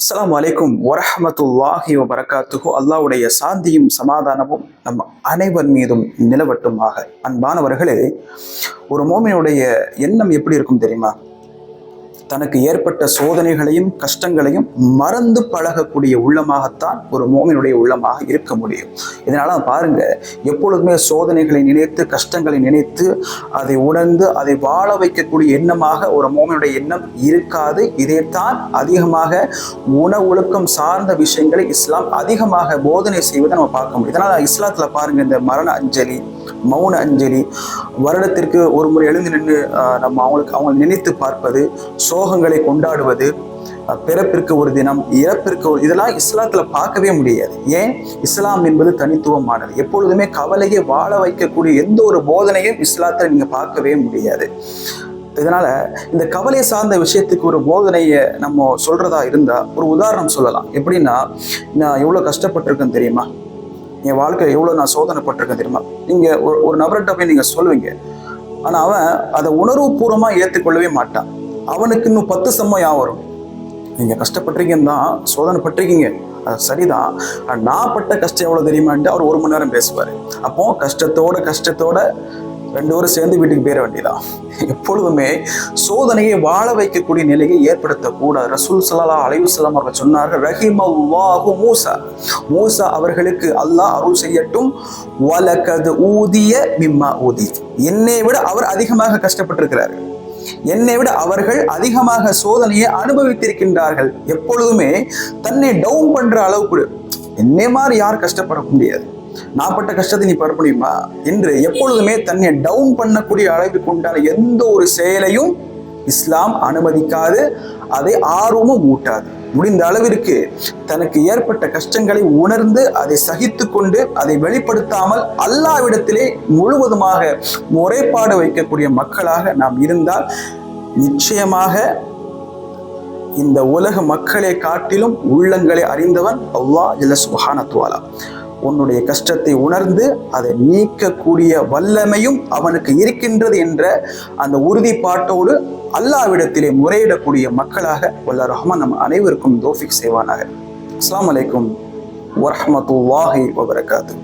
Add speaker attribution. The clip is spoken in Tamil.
Speaker 1: அஸ்ஸலாமு அலைக்கும் வரஹ்மத்துல்லாஹி வபரகாத்துஹு. அல்லாஹ்வுடைய சாந்தியும் சமாதானமும் நம் அனைவர் மீதும் நிலவட்டுமாக. அன்பானவர்களே, ஒரு மோமினுடைய எண்ணம் எப்படி இருக்கும் தெரியுமா? தனக்கு ஏற்பட்ட சோதனைகளையும் கஷ்டங்களையும் மறந்து பழகக்கூடிய உள்ளமாகத்தான் ஒரு மோமினுடைய உள்ளமாக இருக்க முடியும். இதனால பாருங்க, எப்பொழுதுமே சோதனைகளை நினைத்து கஷ்டங்களை நினைத்து அதை உணர்ந்து அதை வாழ வைக்கக்கூடிய எண்ணமாக ஒரு மோமினுடைய எண்ணம் இருக்காது. இதைத்தான் அதிகமாக ஒழுக்கம் சார்ந்த விஷயங்களை இஸ்லாம் அதிகமாக போதனை செய்வதை நம்ம பார்க்க முடியும். இதனால இஸ்லாத்துல பாருங்க, இந்த மரண அஞ்சலி, மௌன அஞ்சலி, வருடத்திற்கு ஒரு முறை எழுந்து நின்று நம்ம அவங்க நினைத்து பார்ப்பது, சோகங்களை கொண்டாடுவது, பிறப்பிற்கு ஒரு தினம், இறப்பிற்கு இதெல்லாம் இஸ்லாத்துல பார்க்கவே முடியாது. ஏன்? இஸ்லாம் என்பது தனித்துவமானது. எப்பொழுதுமே கவலையை வாழ வைக்கக்கூடிய எந்த ஒரு போதனையும் இஸ்லாத்துல நீங்க பார்க்கவே முடியாது. இதனால இந்த கவலை சார்ந்த விஷயத்துக்கு ஒரு போதனையை நம்ம சொல்றதா இருந்தா ஒரு உதாரணம் சொல்லலாம். எப்படின்னா, நான் எவ்வளவு கஷ்டப்பட்டிருக்கேன்னு தெரியுமா, என் வாழ்க்கையில் எவ்வளோ நான் சோதனைப்பட்டிருக்கேன் தெரியுமா. நீங்கள் ஒரு நபர்கிட்ட போய் நீங்கள் சொல்லுவீங்க, ஆனால் அவன் அதை உணர்வுபூர்வமாக ஏற்றுக்கொள்ளவே மாட்டான். அவனுக்கு இன்னும் 10 சமயம் வரும். நீங்கள் கஷ்டப்பட்டிருக்கீங்கன்னு தான், சோதனைப்பட்டிருக்கீங்க, அது சரிதான், நான் பட்ட கஷ்டம் எவ்வளோ தெரியுமான்ட்டு அவர் 1 மணி நேரம் பேசுவார். அப்போ கஷ்டத்தோட 2 பேரும் சேர்ந்து வீட்டுக்கு போயிட வேண்டியதான். எப்பொழுதுமே சோதனையை வாழ வைக்கக்கூடிய நிலையை ஏற்படுத்தக்கூடாது. ரசூல் ஸல்லல்லாஹு அலைஹி வஸல்லம் அவர்கள் சொன்னார்கள், ரஹிமல்லாஹு மூசா அவர்களுக்கு அல்லாஹ் அருள் செய்யட்டும், வலகது ஊதிய மிம்மா ஊதித், என்னை விட அவர் அதிகமாக கஷ்டப்பட்டிருக்கிறார், என்னை விட அவர்கள் அதிகமாக சோதனையை அனுபவித்திருக்கின்றார்கள். எப்பொழுதுமே தன்னை டவுன் பண்ற அளவுக்கு என்னை மாதிரி யார் கஷ்டப்பட முடியாது, நான் பட்ட கஷ்டத்தை நீ பட முடியுமா என்று எப்பொழுதுமே தன்னை டவுன் பண்ணக்கூடிய அளவுக்கு உண்டான எந்த ஒரு செயலையும் இஸ்லாம் அனுமதிக்காது, அதை ஆர்வமும் ஊட்டாது. முடிந்த அளவிற்கு தனக்கு ஏற்பட்ட கஷ்டங்களை உணர்ந்து அதை சகித்து கொண்டு அதை வெளிப்படுத்தாமல் அல்லாஹ்விடத்திலே முழுவதுமாக முறைப்பாடு வைக்கக்கூடிய மக்களாக நாம் இருந்தால் நிச்சயமாக இந்த உலக மக்களை காட்டிலும் உள்ளங்களை அறிந்தவன் அல்லாஹ் ஜல்ல சுப்ஹானஹு வ தஆலா. உன்னுடைய கஷ்டத்தை உணர்ந்து அதை நீக்கக்கூடிய வல்லமையும் அவனுக்கு இருக்கின்றது என்ற அந்த உறுதிப்பாட்டோடு அல்லாஹ்விடத்திலே முறையிடக்கூடிய மக்களாக வல்ல ரஹ்மான் நம் அனைவருக்கும் தௌஃபீக் செய்வானாக. அஸ்ஸலாமு அலைக்கும் வரஹ்மத்துல்லாஹி வபரகாத்துஹு.